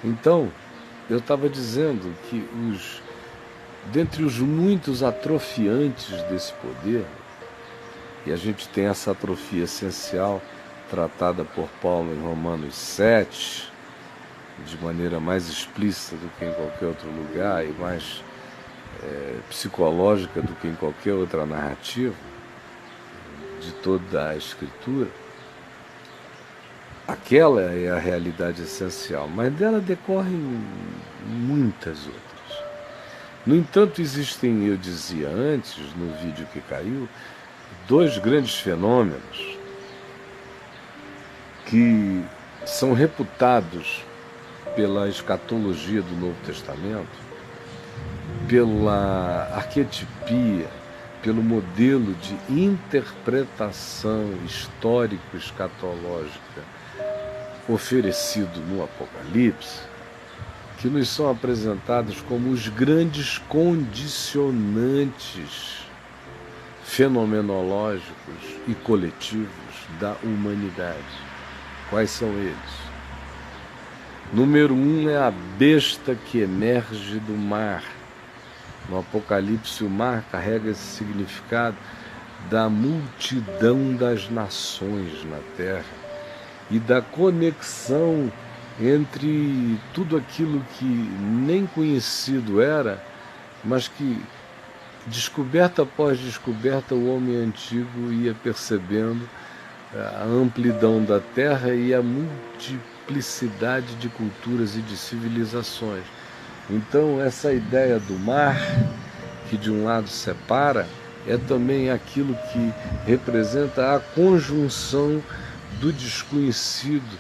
Então, eu estava dizendo que dentre os muitos atrofiantes desse poder, e a gente tem essa atrofia essencial tratada por Paulo em Romanos 7, de maneira mais explícita do que em qualquer outro lugar e mais psicológica do que em qualquer outra narrativa de toda a Escritura. Aquela é a realidade essencial, mas dela decorrem muitas outras. No entanto, existem, eu dizia antes, no vídeo que caiu, dois grandes fenômenos que são reputados pela escatologia do Novo Testamento, pela arquetipia, pelo modelo de interpretação histórico-escatológica oferecido no Apocalipse, que nos são apresentados como os grandes condicionantes fenomenológicos e coletivos da humanidade. Quais são eles? Número 1 é a besta que emerge do mar. No Apocalipse, o mar carrega esse significado da multidão das nações na Terra e da conexão entre tudo aquilo que nem conhecido era, mas que, descoberta após descoberta, o homem antigo ia percebendo a amplidão da Terra e a multiplicidade de culturas e de civilizações. Então, essa ideia do mar, que de um lado separa, é também aquilo que representa a conjunção do desconhecido,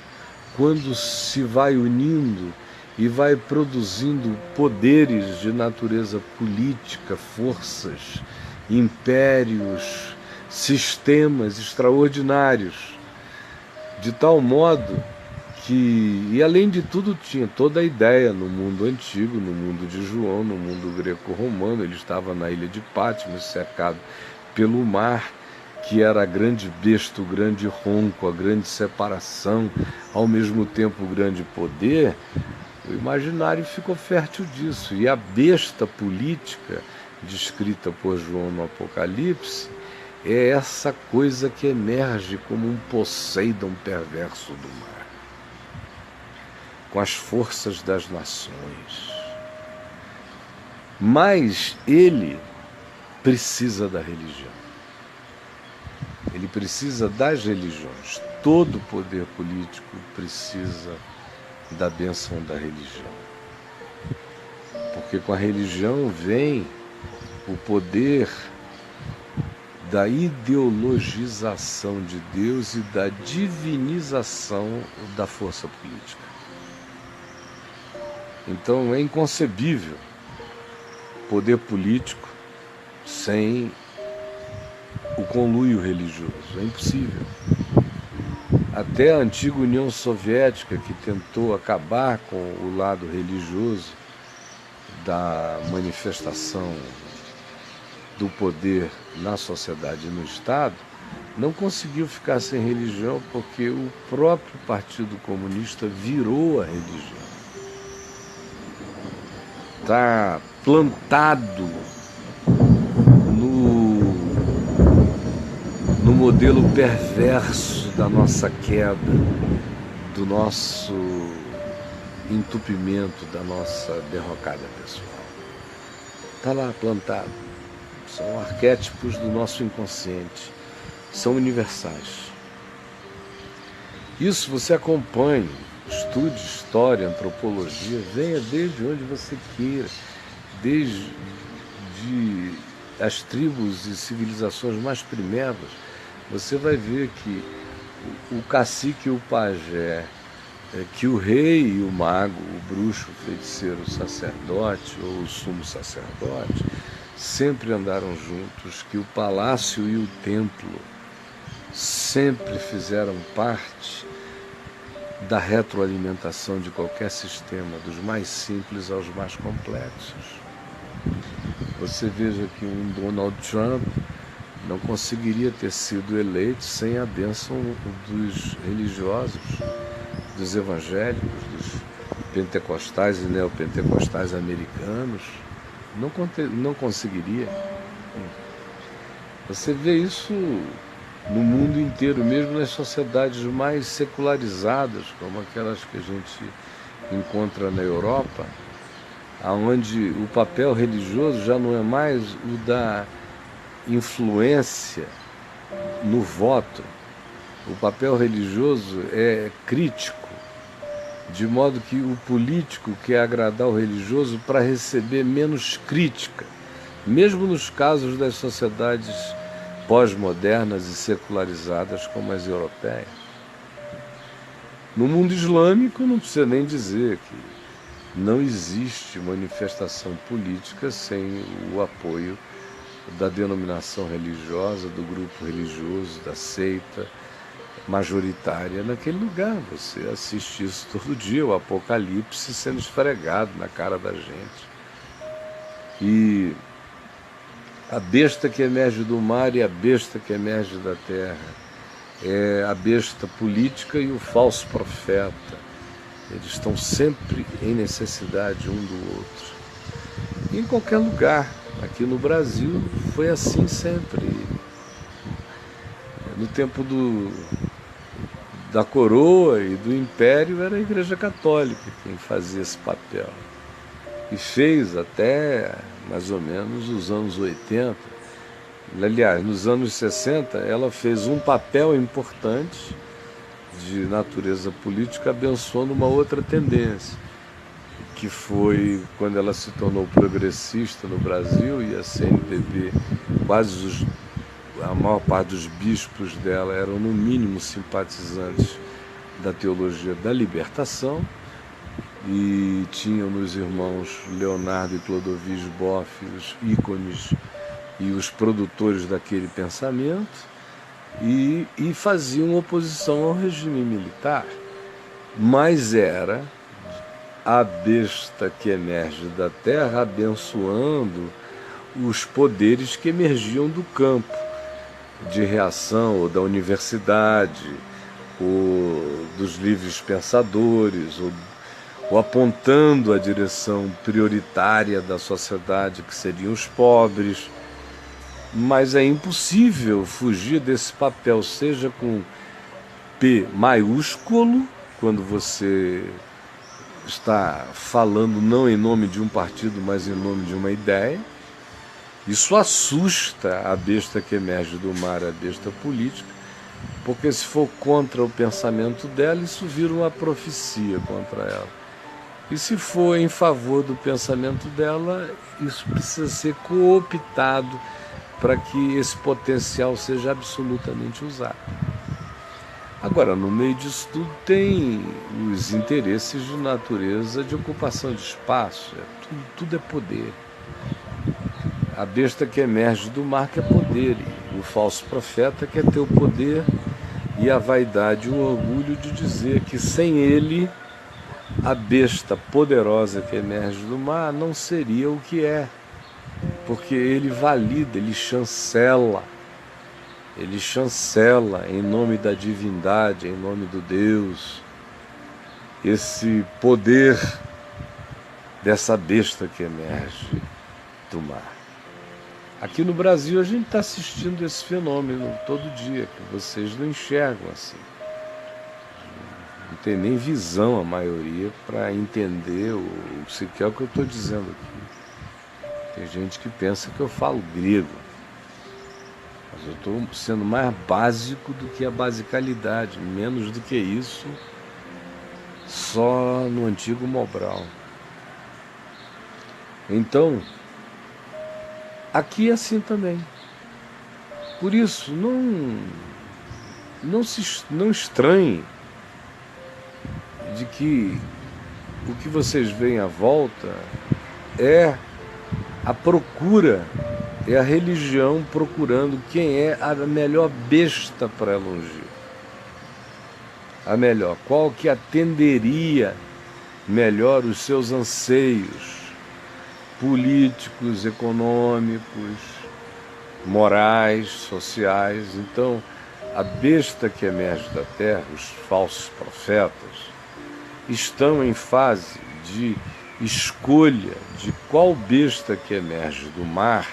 quando se vai unindo e vai produzindo poderes de natureza política, forças, impérios, sistemas extraordinários, de tal modo que, e além de tudo, tinha toda a ideia no mundo antigo, no mundo de João, no mundo greco-romano. Ele estava na ilha de Patmos, cercado pelo mar, que era a grande besta, o grande ronco, a grande separação, ao mesmo tempo o grande poder. O imaginário ficou fértil disso. E a besta política, descrita por João no Apocalipse, é essa coisa que emerge como um Poseidon perverso do mar, com as forças das nações. Mas ele precisa da religião. Ele precisa das religiões. Todo poder político precisa da bênção da religião. Porque com a religião vem o poder da ideologização de Deus e da divinização da força política. Então é inconcebível poder político sem o conluio religioso. É impossível. Até a antiga União Soviética, que tentou acabar com o lado religioso da manifestação do poder na sociedade e no Estado, não conseguiu ficar sem religião, porque o próprio Partido Comunista virou a religião. Está plantado no modelo perverso da nossa queda, do nosso entupimento, da nossa derrocada pessoal. Está lá plantado. São arquétipos do nosso inconsciente, são universais. Isso você acompanhe, estude história, antropologia, venha desde onde você queira, desde as tribos e civilizações mais primeiras. Você vai ver que o cacique e o pajé, que o rei e o mago, o bruxo, o feiticeiro, o sacerdote ou o sumo sacerdote, sempre andaram juntos, que o palácio e o templo sempre fizeram parte da retroalimentação de qualquer sistema, dos mais simples aos mais complexos. Você veja que um Donald Trump não conseguiria ter sido eleito sem a bênção dos religiosos, dos evangélicos, dos pentecostais e neopentecostais americanos, não conseguiria. Você vê isso no mundo inteiro, mesmo nas sociedades mais secularizadas, como aquelas que a gente encontra na Europa, onde o papel religioso já não é mais o da influência no voto. O papel religioso é crítico, de modo que o político quer agradar o religioso para receber menos crítica, mesmo nos casos das sociedades pós-modernas e secularizadas como as europeias. No mundo islâmico, não precisa nem dizer que não existe manifestação política sem o apoio da denominação religiosa, do grupo religioso, da seita majoritária naquele lugar. Você assiste isso todo dia, o apocalipse sendo esfregado na cara da gente. E a besta que emerge do mar e a besta que emerge da terra é a besta política e o falso profeta. Eles estão sempre em necessidade um do outro. E em qualquer lugar. Aqui no Brasil foi assim sempre. No tempo da coroa e do império era a Igreja Católica quem fazia esse papel. E fez até mais ou menos os anos 80. Aliás, nos anos 60 ela fez um papel importante de natureza política, abençoando uma outra tendência, que foi quando ela se tornou progressista no Brasil, e a CNBB, a maior parte dos bispos dela eram no mínimo simpatizantes da teologia da libertação, e tinham nos irmãos Leonardo e Clodovis Boff os ícones e os produtores daquele pensamento, e faziam oposição ao regime militar, mas era a besta que emerge da terra abençoando os poderes que emergiam do campo de reação, ou da universidade, ou dos livres pensadores, ou apontando a direção prioritária da sociedade, que seriam os pobres. Mas é impossível fugir desse papel, seja com P maiúsculo, quando você está falando não em nome de um partido, mas em nome de uma ideia. Isso assusta a besta que emerge do mar, a besta política, porque se for contra o pensamento dela, isso vira uma profecia contra ela. E se for em favor do pensamento dela, isso precisa ser cooptado para que esse potencial seja absolutamente usado. Agora, no meio disso tudo tem os interesses de natureza de ocupação de espaço, tudo é poder. A besta que emerge do mar quer poder, e o falso profeta quer ter o poder e a vaidade e o orgulho de dizer que sem ele a besta poderosa que emerge do mar não seria o que é, porque ele valida, ele chancela em nome da divindade, em nome do Deus, esse poder dessa besta que emerge do mar. Aqui no Brasil a gente está assistindo esse fenômeno todo dia, que vocês não enxergam assim. Não tem nem visão a maioria para entender o sequer o que eu estou dizendo aqui. Tem gente que pensa que eu falo grego, mas eu estou sendo mais básico do que a basicalidade, menos do que isso, só no antigo Mobral. Então, aqui é assim também. Por isso, não estranhe de que o que vocês veem à volta é a procura, é a religião procurando quem é a melhor besta para ela ungir. A melhor, qual que atenderia melhor os seus anseios políticos, econômicos, morais, sociais. Então, a besta que emerge da terra, os falsos profetas, estão em fase de escolha de qual besta que emerge do mar,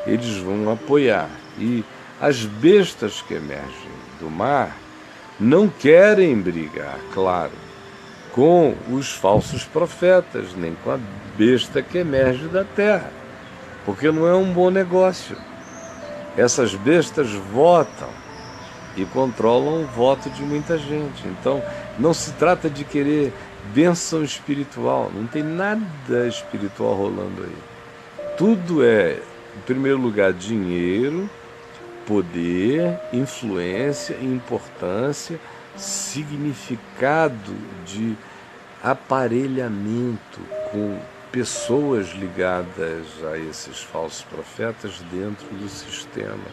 eles vão apoiar. E as bestas que emergem do mar não querem brigar, claro, com os falsos profetas, nem com a besta que emerge da terra, porque não é um bom negócio. Essas bestas votam e controlam o voto de muita gente. Então, não se trata de querer bênção espiritual, não tem nada espiritual rolando aí. Tudo é, em primeiro lugar, dinheiro, poder, influência, importância, significado de aparelhamento com pessoas ligadas a esses falsos profetas dentro do sistema,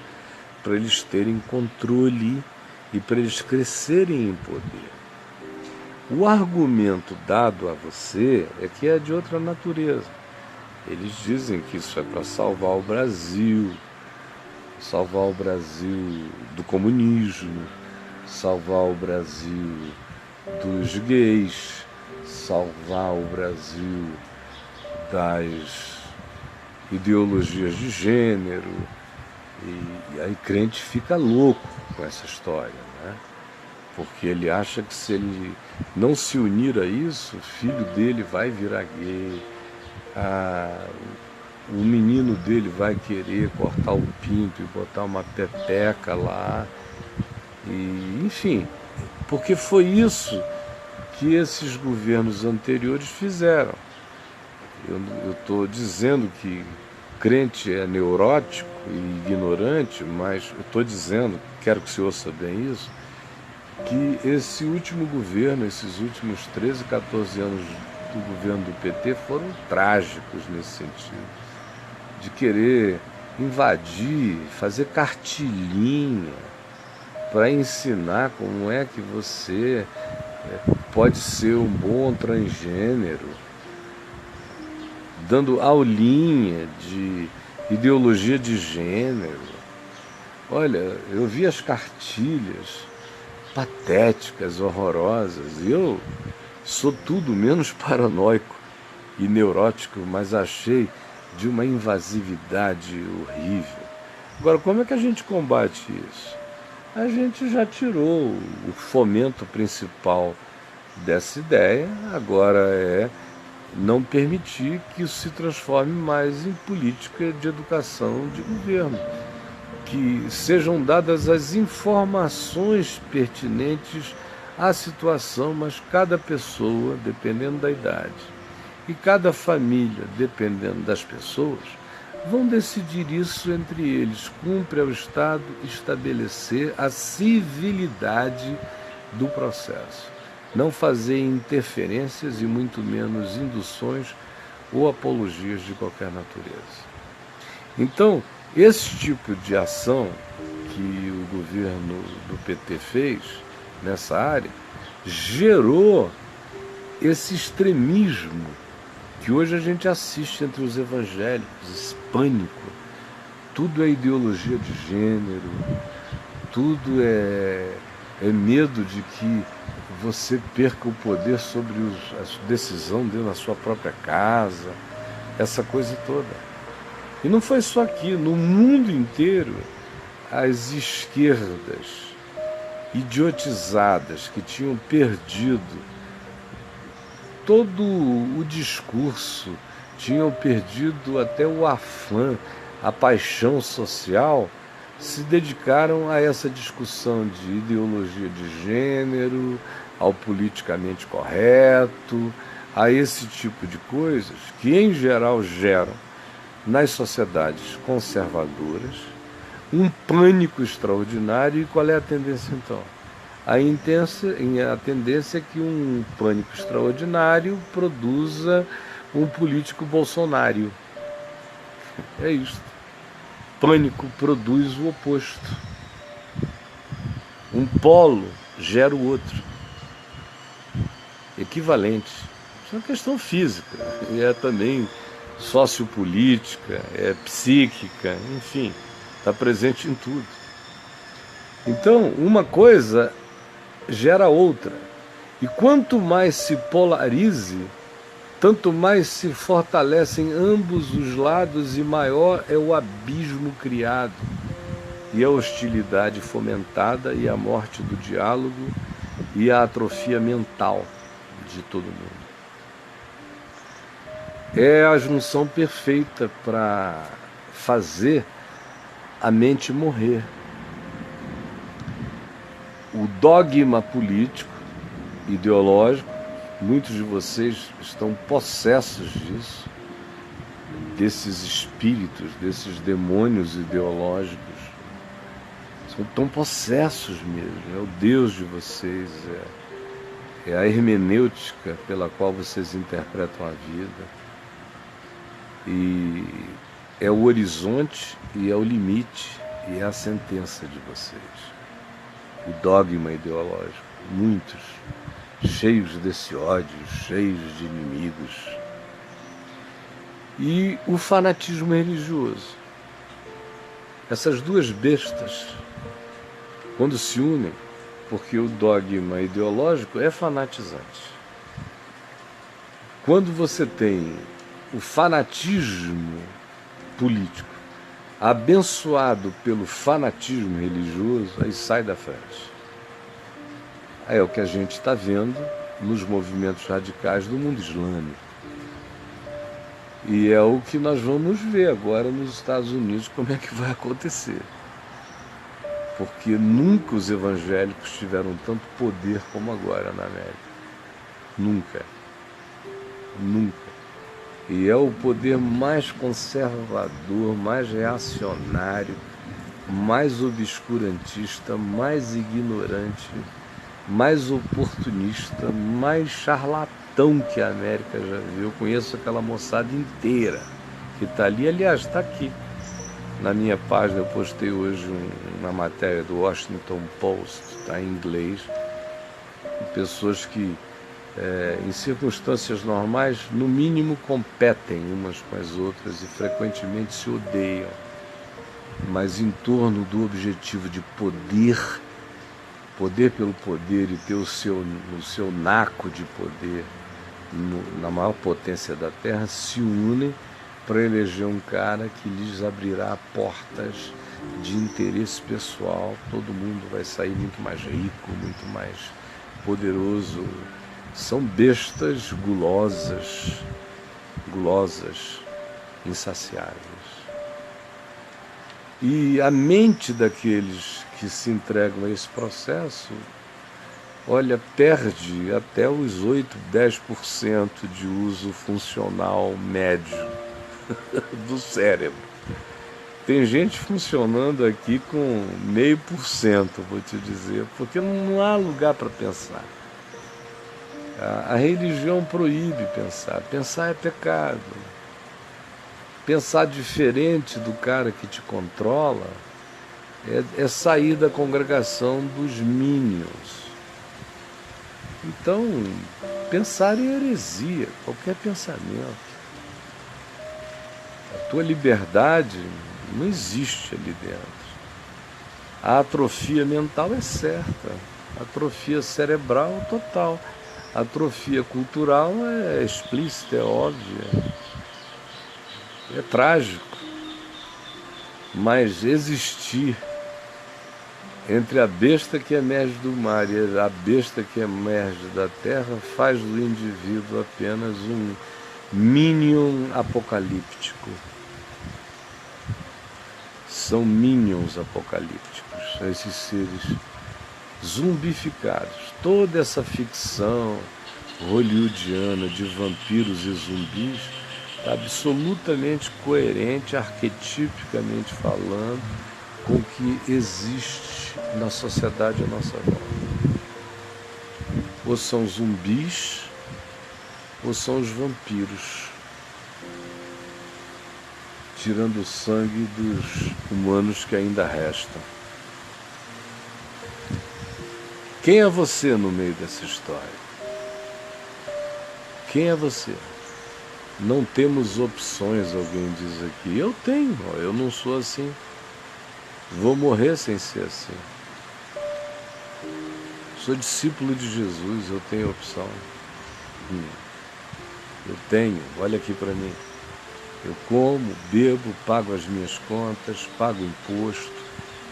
para eles terem controle e para eles crescerem em poder. O argumento dado a você é que é de outra natureza. Eles dizem que isso é para salvar o Brasil do comunismo, salvar o Brasil dos gays, salvar o Brasil das ideologias de gênero. E aí crente fica louco com essa história, né? Porque ele acha que se ele não se unir a isso, o filho dele vai virar gay, o menino dele vai querer cortar o pinto e botar uma pepeca lá, e enfim, porque foi isso que esses governos anteriores fizeram. Eu estou dizendo que crente é neurótico e ignorante, mas eu estou dizendo, quero que você ouça bem isso, que esse último governo, esses últimos 13, 14 anos do governo do PT foram trágicos nesse sentido, de querer invadir, fazer cartilhinha para ensinar como é que você pode ser um bom transgênero, dando aulinha de ideologia de gênero. Olha, eu vi as cartilhas patéticas, horrorosas, e eu sou tudo menos paranoico e neurótico, mas achei de uma invasividade horrível. Agora, como é que a gente combate isso? A gente já tirou o fomento principal dessa ideia, agora é não permitir que isso se transforme mais em política de educação de governo, que sejam dadas as informações pertinentes à situação, mas cada pessoa, dependendo da idade, e cada família, dependendo das pessoas, vão decidir isso entre eles. Cumpre ao Estado estabelecer a civilidade do processo, não fazer interferências e muito menos induções ou apologias de qualquer natureza. Então, esse tipo de ação que o governo do PT fez nessa área gerou esse extremismo que hoje a gente assiste entre os evangélicos, esse pânico. Tudo é ideologia de gênero, tudo é medo de que você perca o poder sobre a decisão dentro da sua própria casa, essa coisa toda. E não foi só aqui, no mundo inteiro, as esquerdas idiotizadas que tinham perdido todo o discurso, tinham perdido até o afã, a paixão social, se dedicaram a essa discussão de ideologia de gênero, ao politicamente correto, a esse tipo de coisas que, em geral, geram nas sociedades conservadoras um pânico extraordinário. E qual é a tendência, então? A tendência é que um pânico extraordinário produza um político bolsonário. É isso. Pânico produz o oposto. Um polo gera o outro. Equivalente. Isso é uma questão física. E é também sociopolítica, é psíquica, enfim, está presente em tudo. Então, uma coisa gera outra. E quanto mais se polarize, tanto mais se fortalecem ambos os lados e maior é o abismo criado, e a hostilidade fomentada, e a morte do diálogo, e a atrofia mental de todo mundo. É a junção perfeita para fazer a mente morrer. O dogma político, ideológico, muitos de vocês estão possessos disso, desses espíritos, desses demônios ideológicos. Estão possessos mesmo, é o Deus de vocês, é a hermenêutica pela qual vocês interpretam a vida. E é o horizonte e é o limite e é a sentença de vocês. O dogma ideológico, muitos cheios desse ódio, cheios de inimigos. E o fanatismo religioso. Essas duas bestas, quando se unem, porque o dogma ideológico é fanatizante. Quando você tem o fanatismo político abençoado pelo fanatismo religioso, aí sai da frente. É o que a gente está vendo nos movimentos radicais do mundo islâmico. E é o que nós vamos ver agora nos Estados Unidos, como é que vai acontecer. Porque nunca os evangélicos tiveram tanto poder como agora na América. Nunca. Nunca. E é o poder mais conservador, mais reacionário, mais obscurantista, mais ignorante, mais oportunista, mais charlatão que a América já viu. Eu conheço aquela moçada inteira que está ali. Aliás, está aqui. Na minha página eu postei hoje uma matéria do Washington Post, está em inglês, pessoas que em circunstâncias normais, no mínimo, competem umas com as outras e frequentemente se odeiam, mas em torno do objetivo de poder pelo poder e ter o seu naco de poder na maior potência da Terra, se unem para eleger um cara que lhes abrirá portas de interesse pessoal. Todo mundo vai sair muito mais rico, muito mais poderoso. São bestas gulosas, insaciáveis. E a mente daqueles que se entregam a esse processo, olha, perde até os 8, 10% de uso funcional médio do cérebro. Tem gente funcionando aqui com 0,5%, vou te dizer, porque não há lugar para pensar. A religião proíbe pensar. Pensar é pecado. Pensar diferente do cara que te controla é sair da congregação dos minions. Então, pensar é heresia, qualquer pensamento. A tua liberdade não existe ali dentro. A atrofia mental é certa, a atrofia cerebral total. A atrofia cultural é explícita, é óbvia, é trágico. Mas existir entre a besta que emerge do mar e a besta que emerge da terra faz do indivíduo apenas um minion apocalíptico. São minions apocalípticos, esses seres zumbificados. Toda essa ficção hollywoodiana de vampiros e zumbis está absolutamente coerente, arquetipicamente falando, com o que existe na sociedade à nossa volta. Ou são zumbis, ou são os vampiros, tirando o sangue dos humanos que ainda restam. Quem é você no meio dessa história? Quem é você? Não temos opções, alguém diz aqui. Eu tenho, eu não sou assim. Vou morrer sem ser assim. sou discípulo de Jesus, eu tenho opção. Eu tenho, olha aqui para mim. Eu como, bebo, pago as minhas contas, pago imposto,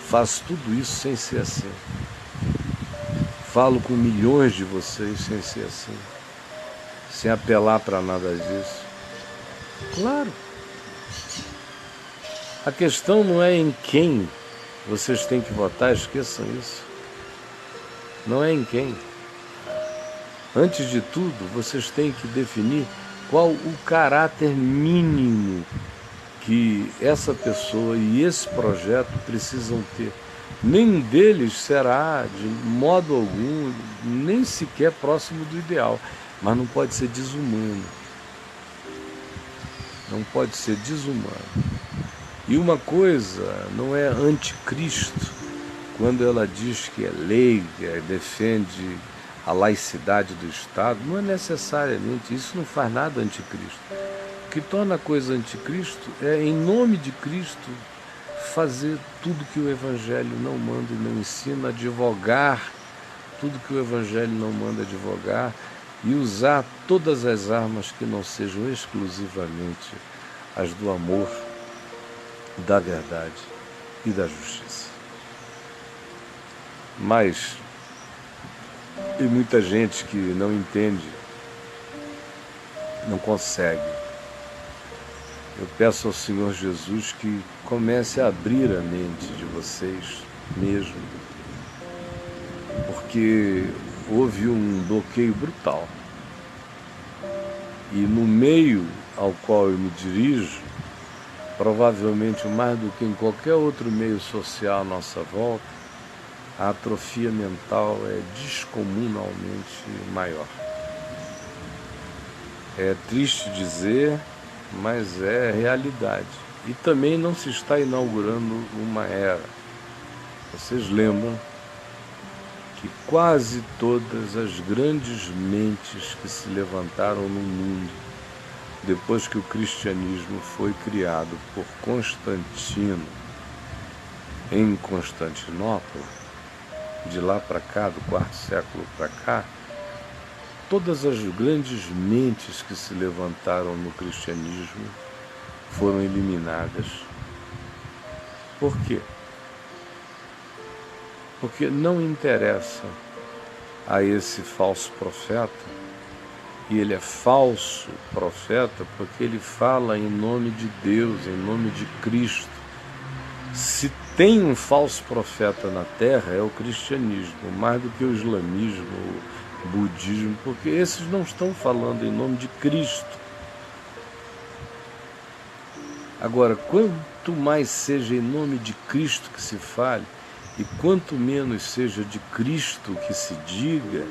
faço tudo isso sem ser assim. Falo com milhões de vocês sem ser assim, sem apelar para nada disso. Claro. A questão não é em quem vocês têm que votar, esqueçam isso. Não é em quem. Antes de tudo, vocês têm que definir qual o caráter mínimo que essa pessoa e esse projeto precisam ter. Nenhum deles será, de modo algum, nem sequer próximo do ideal, mas não pode ser desumano. Não pode ser desumano. E uma coisa não é anticristo, quando ela diz que é leiga, defende a laicidade do Estado, não é necessariamente, isso não faz nada anticristo. O que torna a coisa anticristo é, em nome de Cristo, fazer tudo que o Evangelho não manda e não ensina, advogar tudo que o Evangelho não manda advogar e usar todas as armas que não sejam exclusivamente as do amor, da verdade e da justiça. Mas tem muita gente que não entende, não consegue. Eu peço ao Senhor Jesus que comece a abrir a mente de vocês mesmo, porque houve um bloqueio brutal. E no meio ao qual eu me dirijo, provavelmente mais do que em qualquer outro meio social à nossa volta, a atrofia mental é descomunalmente maior. É triste dizer, mas é realidade. E também não se está inaugurando uma era. Vocês lembram que quase todas as grandes mentes que se levantaram no mundo, depois que o cristianismo foi criado por Constantino em Constantinopla, de lá para cá, do quarto século para cá, todas as grandes mentes que se levantaram no cristianismo foram eliminadas. Por quê? Porque não interessa a esse falso profeta, e ele é falso profeta porque ele fala em nome de Deus, em nome de Cristo. Se tem um falso profeta na Terra, é o cristianismo, mais do que o islamismo, o budismo, porque esses não estão falando em nome de Cristo. Agora, quanto mais seja em nome de Cristo que se fale, e quanto menos seja de Cristo que se diga,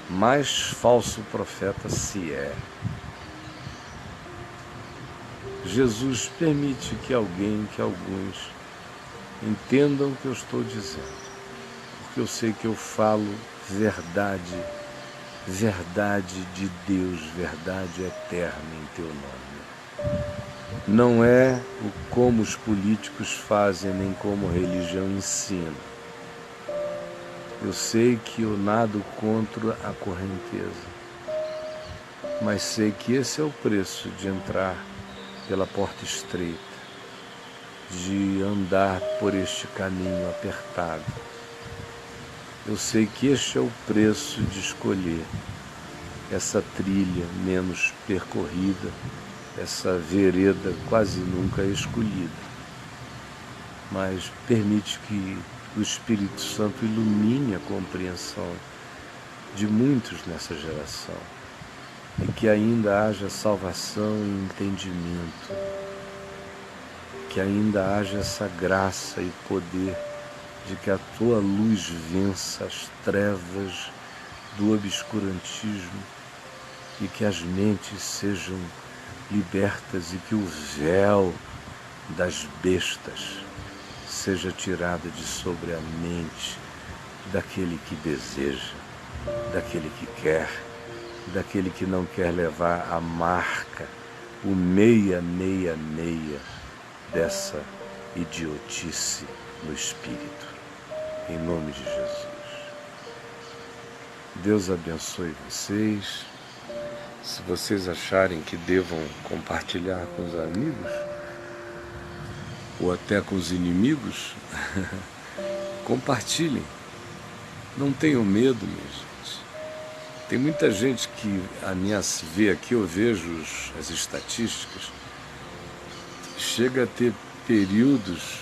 mais falso profeta se é. Jesus permite que alguns entendam o que eu estou dizendo, porque eu sei que eu falo verdade, verdade de Deus, verdade eterna em teu nome. Não é o como os políticos fazem, nem como a religião ensina. Eu sei que eu nado contra a correnteza, mas sei que esse é o preço de entrar pela porta estreita, de andar por este caminho apertado. Eu sei que este é o preço de escolher essa trilha menos percorrida, essa vereda quase nunca escolhida. Mas permite que o Espírito Santo ilumine a compreensão de muitos nessa geração e que ainda haja salvação e entendimento, que ainda haja essa graça e poder de que a tua luz vença as trevas do obscurantismo e que as mentes sejam libertas e que o véu das bestas seja tirado de sobre a mente daquele que deseja, daquele que quer, daquele que não quer levar a marca, o 666 dessa idiotice no espírito. Em nome de Jesus. Deus abençoe vocês. Se vocês acharem que devam compartilhar com os amigos, ou até com os inimigos, compartilhem. Não tenham medo, minha gente. Tem muita gente que a minha se vê aqui, eu vejo as estatísticas, chega a ter períodos,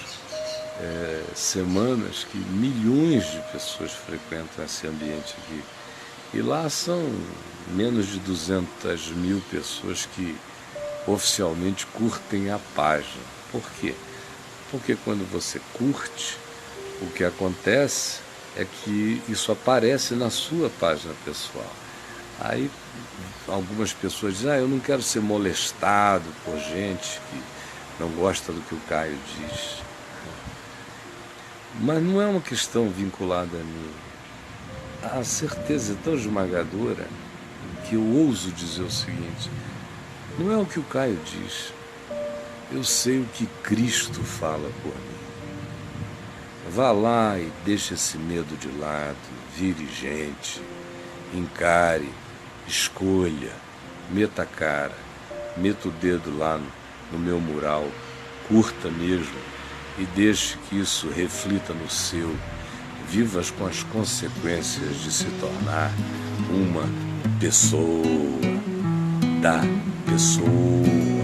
semanas, que milhões de pessoas frequentam esse ambiente aqui. E lá são menos de 200 mil pessoas que oficialmente curtem a página. Por quê? Porque quando você curte, o que acontece é que isso aparece na sua página pessoal. Aí algumas pessoas dizem, eu não quero ser molestado por gente que não gosta do que o Caio diz. Mas não é uma questão vinculada a mim. A certeza é tão esmagadora que eu ouso dizer o seguinte: não é o que o Caio diz, eu sei o que Cristo fala por mim. Vá lá e deixe esse medo de lado, vire gente, encare, escolha, meta a cara, meta o dedo lá no meu mural, curta mesmo e deixe que isso reflita no seu. Vivas com as consequências de se tornar uma pessoa da pessoa.